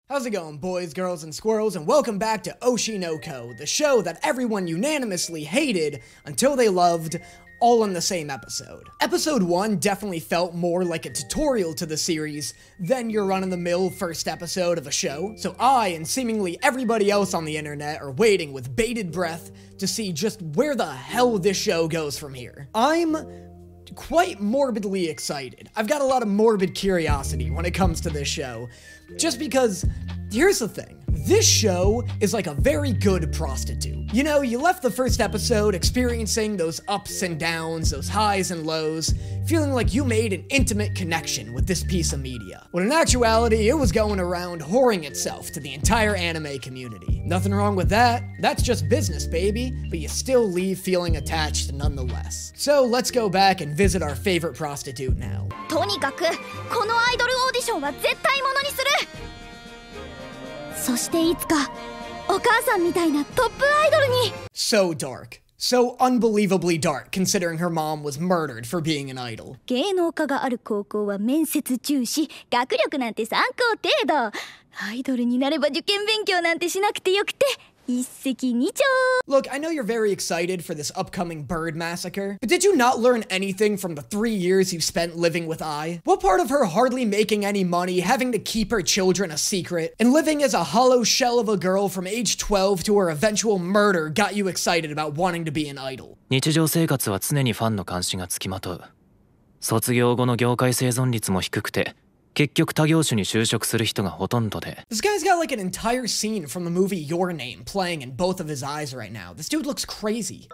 How's it going, boys, girls, and squirrels, and welcome back to Oshi no Ko, the show that everyone unanimously hated until they loved, all in the same episode. Episode 1 definitely felt more like a tutorial to the series than your run-of-the-mill first episode of a show, so I and seemingly everybody else on the internet are waiting with bated breath to see just where the hell this show goes from here. I'm quite morbidly excited. I've got a lot of morbid curiosity when it comes to this show, just because, here's the thing. This show is like a very good prostitute. You know, you left the first episode experiencing those ups and downs, those highs and lows, feeling like you made an intimate connection with this piece of media. When in actuality, it was going around whoring itself to the entire anime community. Nothing wrong with that. That's just business, baby, but you still leave feeling attached nonetheless. So let's go back and visit our favorite prostitute now. とにかくこのアイドルオーディションは絶対ものにする。そしていつかお母さんみたいなトップアイドルに。 So dark. So unbelievably dark, considering her mom was murdered for being an idol. 芸能科がある高校は面接重視、学力なんて参考程度。アイドルになれば受験勉強なんてしなくてよくて。一石二鳥. Look, I know you're very excited for this upcoming bird massacre, but did you not learn anything from the 3 years you spent living with Ai? What part of her hardly making any money, having to keep her children a secret, and living as a hollow shell of a girl from age 12 to her eventual murder got you excited about wanting to be an idol? 日常生活は常にファンの監視がつきまとう。卒業後の業界生存率も低くて、結局他業種に就職する人がほとんどで。This guy's got like an entire scene from the movie Your Name playing in both of his eyes right now. This dude looks crazy.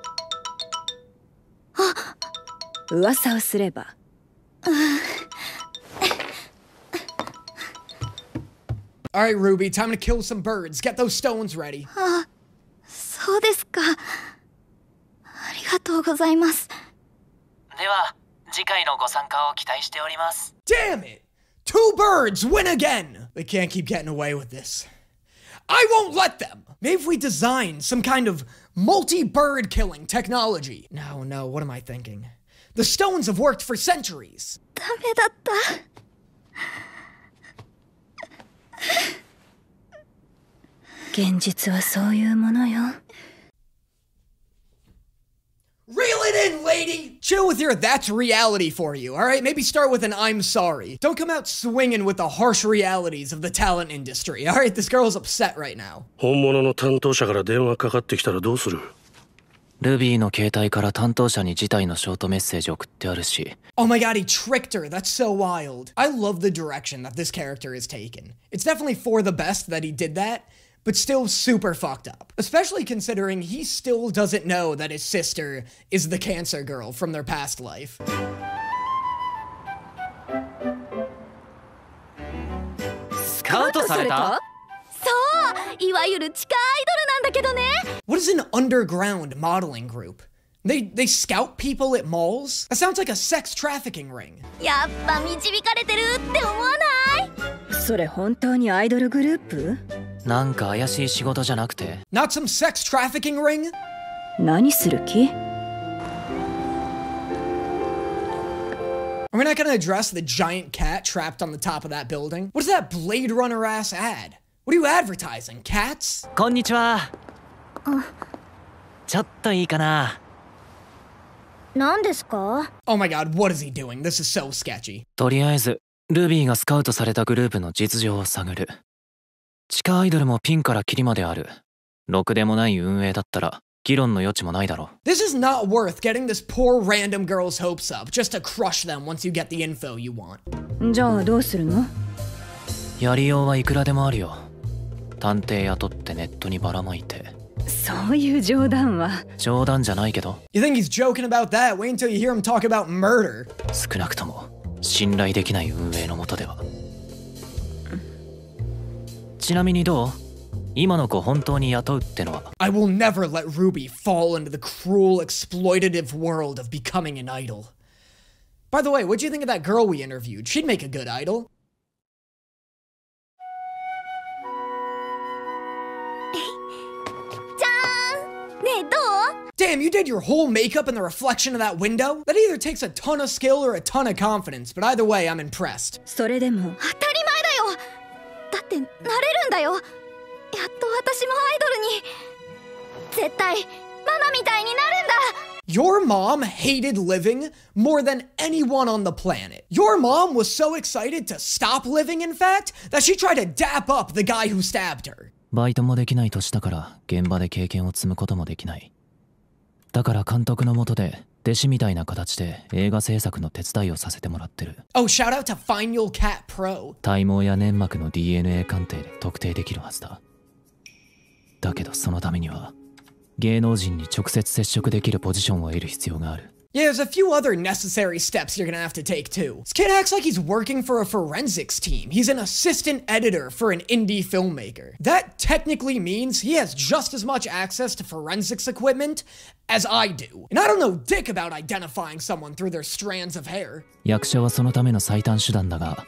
噂をすれば。Alright, Ruby, time to kill some birds. Get those stones ready. あ、そうですか。ありがとうございます。では、次回のご参加を期待しております。Damn it! 2 birds win again! They can't keep getting away with this. I won't let them! Maybe if we design some kind of multi-bird killing technology. No, what am I thinking? The stones have worked for centuries. ダメだった。現実はそういうものよ。Reel it in, lady! Chill with your that's reality for you, alright? Maybe start with an I'm sorry. Don't come out swinging with the harsh realities of the talent industry, alright? This girl's upset right now. 本物の担当者から電話かかってきたらどうする？ルビーの携帯から担当者に辞退のショートメッセージ送ってあるし。Oh my god, he tricked her. That's so wild. I love the direction that this character is taken. It's definitely for the best that he did that, but still super fucked up. Especially considering he still doesn't know that his sister is the cancer girl from their past life. スカウトされた？そう、いわゆる地下アイドルなんだけどね。What is an underground modeling group? They scout people at malls? That sounds like a sex trafficking ring. やっぱ導かれてるって思わない？それ本当にアイドルグループ？なんか怪しい仕事じゃなくて。Not some sex trafficking ring? 何する気？ Are we not gonna address the giant cat trapped on the top of that building? What is that Blade Runner ass ad? What are you advertising? Cats? こんにちは。ちょっといいかな。何ですか？ Oh my god, what is he doing? This is so sketchy. とりあえず、ルビーがスカウトされたグループの実情を探る。地下アイドルもピンからキリまである。ろくでもない運営だったら、議論の余地もないだろう。This is not worth getting this poor random girl's hopes up just to crush them once you get the info you want. じゃあどうするの？やりようはいくらでもあるよ。探偵雇ってネットにばらまいて。そういう冗談は。冗談じゃないけど。You think he's joking about that? Wait until you hear him talk about murder. 少なくとも信頼できない運営の下では。ちなみにどう？今の子本当に雇うってのは。I will never let Ruby fall into the cruel, exploitative world of becoming an idol. By the way, what'd you think of that girl we interviewed? She'd make a good idol. ねえどう？ Damn, you did your whole makeup in the reflection of that window? That either takes a ton of skill or a ton of confidence, but either way, I'm impressed. それでも当たり前だよ。だってってなれるんだよ。やっと私もアイドルに絶対ママみたいになるんだ。 Your mom hated living more than anyone on the planet. Your mom was so excited to stop living, in fact, that she tried to dap up the guy who stabbed her. バイトもできない年だから現場で経験を積むこともできない。だから監督の下で弟子みたいな形で映画制作の手伝いをさせてもらってる。Oh, shout out to Final Cat Pro. 体毛や粘膜の DNA 鑑定で特定できるはずだ。だけどそのためには芸能人に直接接触できるポジションを得る必要がある。Yeah, there's a few other necessary steps you're gonna have to take too. This kid acts like he's working for a forensics team. He's an assistant editor for an indie filmmaker. That technically means he has just as much access to forensics equipment as I do. And I don't know dick about identifying someone through their strands of hair. 役者はそのための最短手段だが、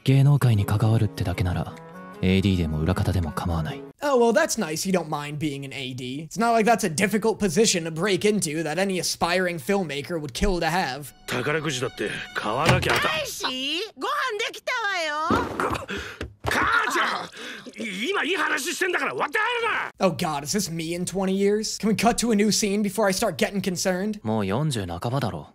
芸能界に関わるってだけなら AD でも裏方でも構わない。Oh, well, that's nice. You don't mind being an AD. It's not like that's a difficult position to break into that any aspiring filmmaker would kill to have. 宝くじだって買わなきゃ。大志、ご飯できたわよ。母ちゃん、今いい話してんだから割って入るな。 Oh god, is this me in 20 years? Can we cut to a new scene before I start getting concerned? もう40半ばだろ。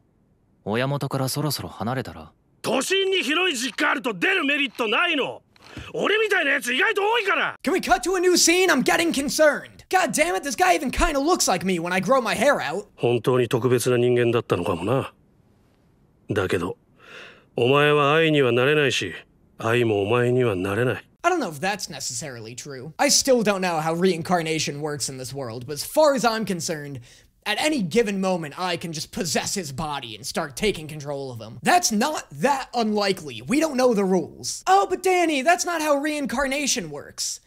親元からそろそろ離れたら。都心に広い実家あると出るメリットないの。俺みたいなやつ意外と多いから。 Can we cut to a new scene? I'm getting concerned. God damn it, this guy even kind of looks like me when I grow my hair out. 本当に特別な人間だったのかもな。だけど、お前は愛にはなれないし、愛もお前にはなれない。I don't know if that's necessarily true. I still don't know how reincarnation works in this world, but as far as I'm concerned, at any given moment, I can just possess his body and start taking control of him. That's not that unlikely. We don't know the rules. Oh, but Danny, that's not how reincarnation works.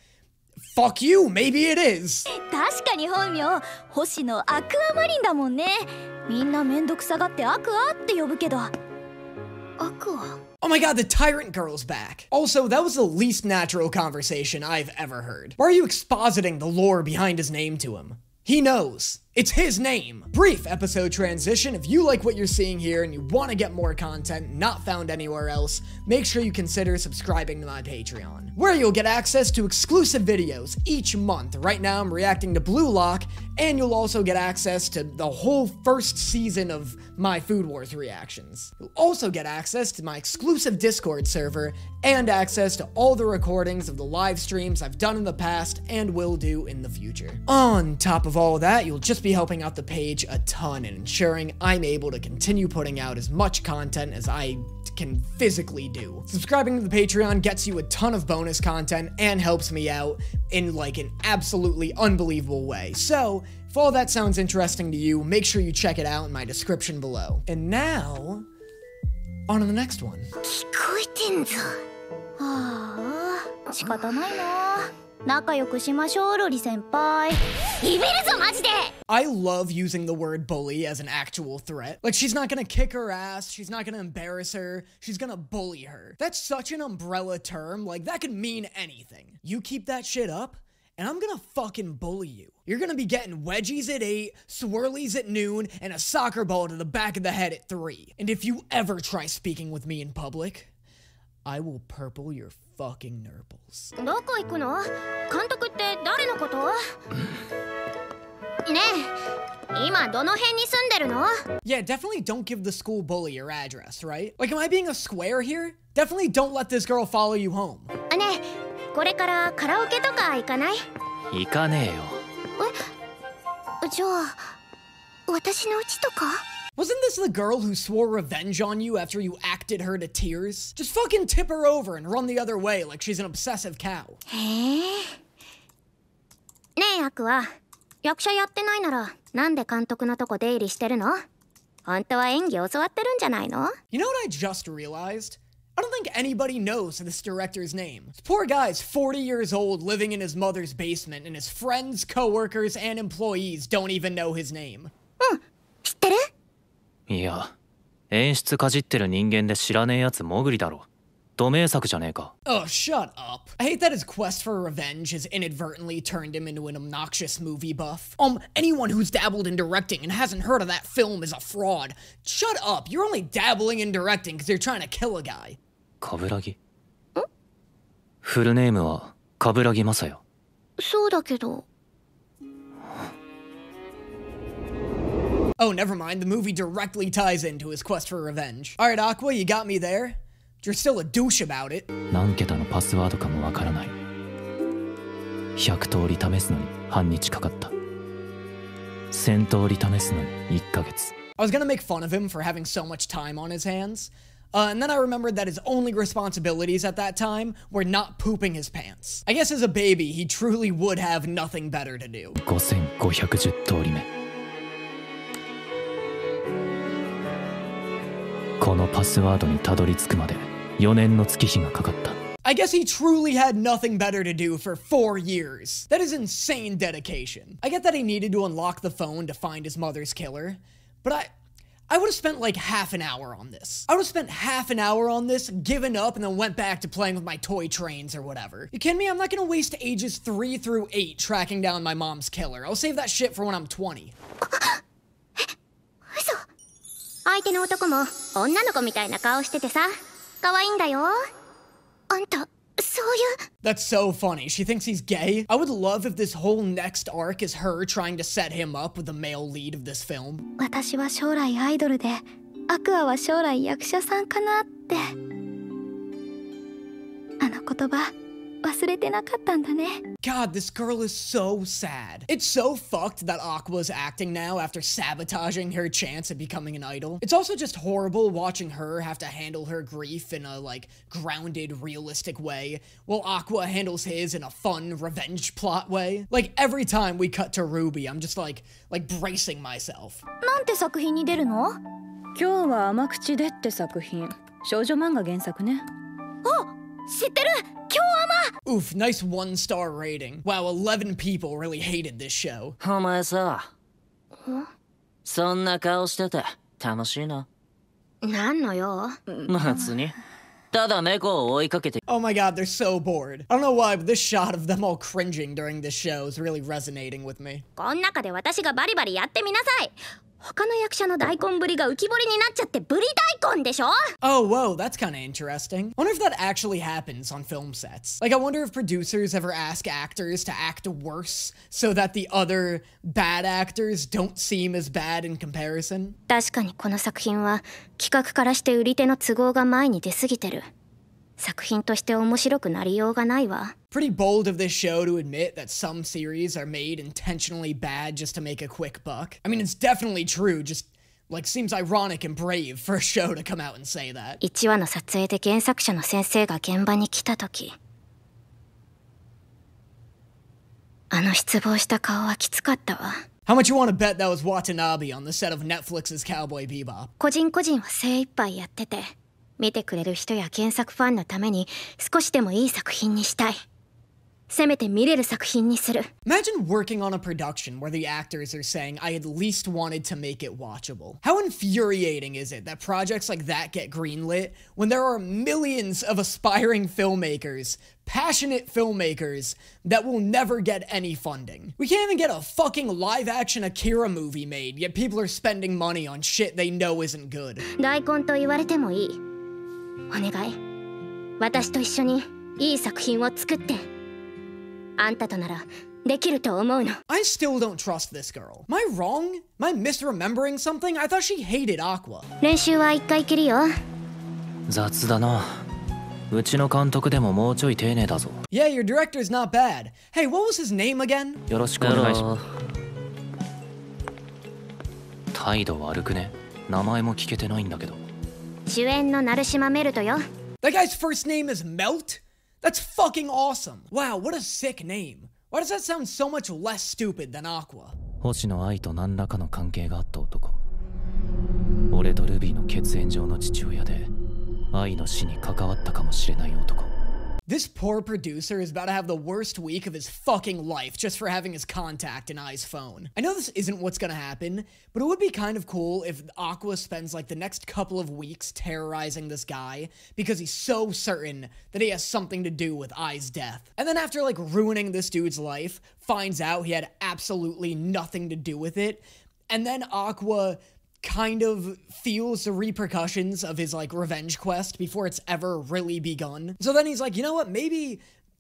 Fuck you, maybe it is. 確かに本名星野アクアマリンだもんね。みんなめんどくさがってアクアって呼ぶけど、アクア Oh my god, the tyrant girl's back. Also, that was the least natural conversation I've ever heard. Why are you expositing the lore behind his name to him? He knows. It's his name. Brief episode transition. If you like what you're seeing here and you want to get more content not found anywhere else, make sure you consider subscribing to my Patreon, where you'll get access to exclusive videos each month. Right now, I'm reacting to Blue Lock, and you'll also get access to the whole first season of my Food Wars reactions. You'll also get access to my exclusive Discord server and access to all the recordings of the live streams I've done in the past and will do in the future. On top of all that, you'll just be helping out the page a ton and ensuring I'm able to continue putting out as much content as I can physically do. Subscribing to the Patreon gets you a ton of bonus content and helps me out in like an absolutely unbelievable way. So, if all that sounds interesting to you, make sure you check it out in my description below. And now, on to the next one. 聞こえてんぞ。はあ、仕方ないな。仲良くしましょう、ロリ先輩。ビビるぞ、マジで。 I love using the word bully as an actual threat. Like, she's not gonna kick her ass, she's not gonna embarrass her, she's gonna bully her. That's such an umbrella term, like, that could mean anything. You keep that shit up, and I'm gonna fucking bully you. You're gonna be getting wedgies at 8, swirlies at noon, and a soccer ball to the back of the head at 3. And if you ever try speaking with me in public, I will purple your fucking nurples. どこ行くの？監督って誰のこと？ねえ、今どの辺に住んでるの？ Yeah, definitely don't give the school bully your address, right? Like, am I being a square here? Definitely don't let this girl follow you home. ねえ、これからカラオケとか行かない？行かねえよ。じゃあ、私の家とか？ Wasn't this the girl who swore revenge on you after you acted her to tears? Just fucking tip her over and run the other way like she's an obsessive cow. へえ。ねえ、アクア。役者やってないなら、なんで監督のとこ出入りしてるの？本当は演技教わってるんじゃないの？ You know what I just realized? I don't think anybody knows this director's name. This poor guy's 40 years old living in his mother's basement and his friends, coworkers, and employees don't even know his name. うん、知ってる？いや、演出かじってる人間で知らねえやつもぐりだろ。土名作じゃねえか。Oh, shut up. I hate that his quest for revenge has inadvertently turned him into an obnoxious movie buff. Anyone who's dabbled in directing and hasn't heard of that film is a fraud. Shut up. You're only dabbling in directing because you're trying to kill a guy. 冠城。フルネームは冠城雅也。そうだけど。Oh, never mind. The movie directly ties into his quest for revenge. Alright, Aqua, you got me there. You're still a douche about it. 何桁のパスワードかもわからない。100通り試すのに半日かかった。1000通り試すのに1ヶ月。I was gonna make fun of him for having so much time on his hands. And then I remembered that his only responsibilities at that time were not pooping his pants. I guess as a baby, he truly would have nothing better to do. 5510通り目。このパスワードにたどり着くまで4年の月日がかかった。I guess he truly had nothing better to do for 4 years. That is insane dedication. I get that he needed to unlock the phone to find his mother's killer, but I would have spent like half an hour on this. I would have spent half an hour on this, given up, and then went back to playing with my toy trains or whatever. You kidding me? I'm not gonna waste ages 3 through 8 tracking down my mom's killer. I'll save that shit for when I'm 20. 相手の男も女の子みたいな顔しててさ、可愛いんだよ。あんた、そういう。That's so funny. She thinks he's gay. I would love if this whole next arc is her trying to set him up with the male lead of this film. 私は将来アイドルで、アクアは将来役者さんかなって。あの言葉、忘れてなかったんだね。God, this girl is so sad. It's so fucked that Aqua's acting now after sabotaging her chance at becoming an idol. It's also just horrible watching her have to handle her grief in a, like, grounded, realistic way, while Aqua handles his in a fun, revenge plot way. Like, every time we cut to Ruby, I'm just like bracing myself. なんて作品に出るの？今日は甘口でって作品。少女漫画原作ね。あ、知ってる。Oof, nice 1-star rating. Wow, 11 people really hated this show. お前さ、そんな顔してて楽しいな。なんのよ。別に。ただ猫を追いかけて。Oh my god, they're so bored. I don't know why, but this shot of them all cringing during this show is really resonating with me. こん中で私がバリバリやってみなさい。他の役者の大根ぶりが浮き彫りになっちゃってブリ大根でしょ？ Oh, whoa, that's kind of interesting. I wonder if that actually happens on film sets. Like, I wonder if producers ever ask actors to act worse so that the other bad actors don't seem as bad in comparison. 確かにこの作品は企画からして売り手の都合が前に出すぎてる。作品として面白くなりようがないわ。Pretty bold of this show to admit that some series are made intentionally bad just to make a quick buck. I mean, it's definitely true, just like seems ironic and brave for a show to come out and say that. 1話の撮影で原作者の先生が現場に来た時、あの失望した顔はきつかったわ。How much you want to bet that was Watanabe on the set of Netflix's Cowboy Bebop? 個人個人は精一杯やってて、見てくれる人や原作ファンのために少しでもいい作品にしたい。せめて見れる作品にする。Imagine working on a production where the actors are saying, I at least wanted to make it watchable. How infuriating is it that projects like that get greenlit when there are millions of aspiring filmmakers, passionate filmmakers, that will never get any funding? We can't even get a fucking live-action Akira movie made, yet people are spending money on shit they know isn't good. 大根と言われてもいい。お願い。私と一緒にいい作品を作って。あんたとならできると思うの。I still don't trust this girl. Am I wrong? Am I misremembering something? I thought she hated Aqua. 練習は一回きりよ。雑だな。うちの監督でももうちょい丁寧だぞ。Yeah, your director's not bad. Hey, what was his name again? よろしくお願いします。態度悪くね。名前も聞けてないんだけど。主演の成島メルトよ。That guy's first name is Melt? That's fucking awesome. Wow, what a sick name. Why does that sound so much less stupid than Aqua? 星野愛と何らかの関係があった男。俺とルビーの血縁上の父親で愛の死に関わったかもしれない男。This poor producer is about to have the worst week of his fucking life just for having his contact in Ai's phone. I know this isn't what's gonna happen, but it would be kind of cool if Aqua spends like the next couple of weeks terrorizing this guy because he's so certain that he has something to do with Ai's death. And then after like ruining this dude's life, finds out he had absolutely nothing to do with it, and then Aqua kind of feels the repercussions of his like revenge quest before it's ever really begun. So then he's like, you know what, maybe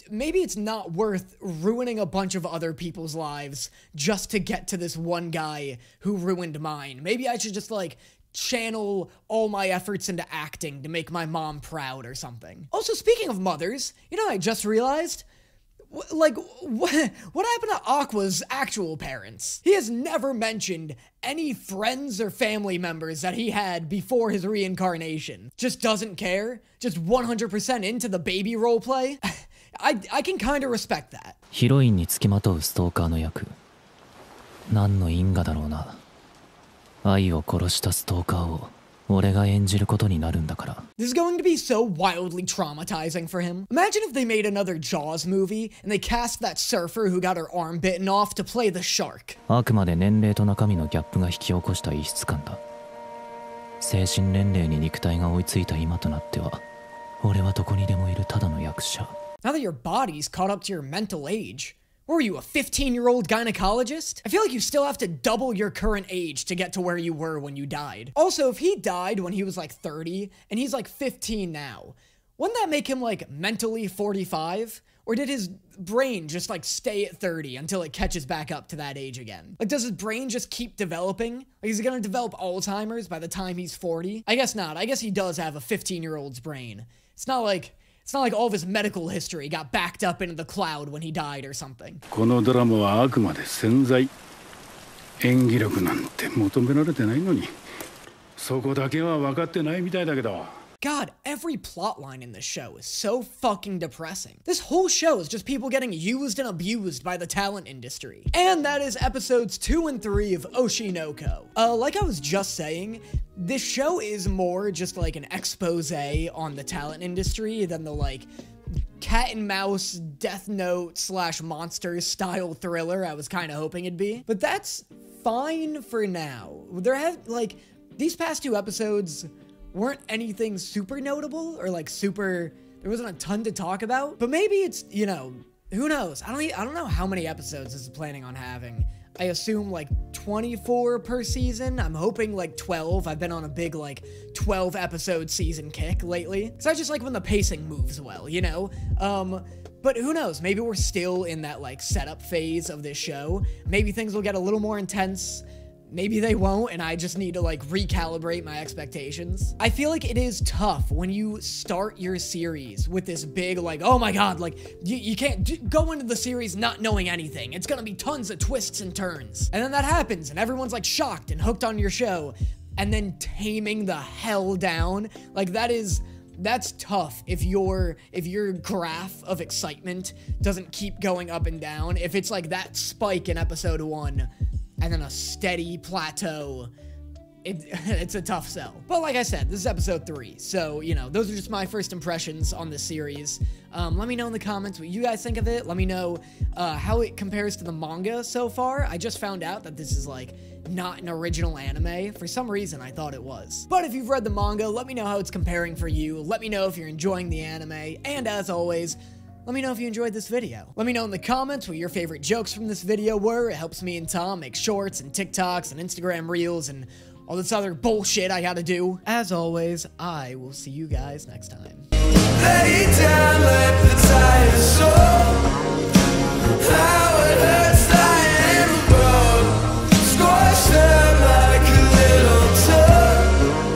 it's not worth ruining a bunch of other people's lives just to get to this one guy who ruined mine. Maybe I should just like channel all my efforts into acting to make my mom proud or something. Also, speaking of mothers, you know, I just realized, what happened to Aqua's actual parents? He has never mentioned any friends or family members that he had before his reincarnation. Just doesn't care? Just 100% into the baby roleplay? I can kind of respect that. ヒロインにつきまとうストーカーの役。何の因果だろうな。愛を殺したストーカーを俺が演じることになるんだから。This is going to be so wildly traumatizing for him. Imagine if they made another Jaws movie and they cast that surfer who got her arm bitten off to play the shark. あくまで年齢と中身のギャップが引き起こした異質感だ。精神年齢に肉体が追いついた今となっては、俺はどこにでもいるただの役者。Now that your body's caught up to your mental age, what were you, a 15-year-old gynecologist? I feel like you still have to double your current age to get to where you were when you died. Also, if he died when he was like 30 and he's like 15 now, wouldn't that make him like mentally 45? Or did his brain just like stay at 30 until it catches back up to that age again? Like, does his brain just keep developing? Like, is he gonna develop Alzheimer's by the time he's 40? I guess not. I guess he does have a 15-year-old's brain. It's not like all of his medical history got backed up into the cloud when he died or something. このドラマはあくまで潜在。演技力なんて求められてないのに、そこだけは分かってないみたいだけど。God, every plotline in this show is so fucking depressing. This whole show is just people getting used and abused by the talent industry. And that is episodes 2 and 3 of Oshi no Ko. Like I was just saying, this show is more just like an expose on the talent industry than the like cat and mouse Death Note / monsters style thriller I was kind of hoping it'd be. But that's fine for now. These past 2 episodes weren't anything super notable or like super, there wasn't a ton to talk about, but maybe it's, you know, who knows? I don't know how many episodes this is planning on having. I assume like 24 per season. I'm hoping like 12. I've been on a big like 12 episode season kick lately. So I just like when the pacing moves well, you know? But who knows? Maybe we're still in that like setup phase of this show. Maybe things will get a little more intense. Maybe they won't, and I just need to, like, recalibrate my expectations. I feel like it is tough when you start your series with this big, like, oh my god, like, you can't go into the series not knowing anything. It's gonna be tons of twists and turns. And then that happens, and everyone's, like, shocked and hooked on your show. And then taming the hell down, like, that's tough if your graph of excitement doesn't keep going up and down. If it's, like, that spike in episode 1, and then a steady plateau, it's a tough sell. But like I said, this is episode 3, so, you know, those are just my first impressions on this series. Let me know in the comments what you guys think of it. Let me know how it compares to the manga so far. I just found out that this is, like, not an original anime. For some reason, I thought it was. But if you've read the manga, let me know how it's comparing for you. Let me know if you're enjoying the anime, and as always, let me know if you enjoyed this video. Let me know in the comments what your favorite jokes from this video were. It helps me and Tom make shorts and TikToks and Instagram Reels and all this other bullshit I gotta do. As always, I will see you guys next time. Lay down, let the tide soar. How it hurts.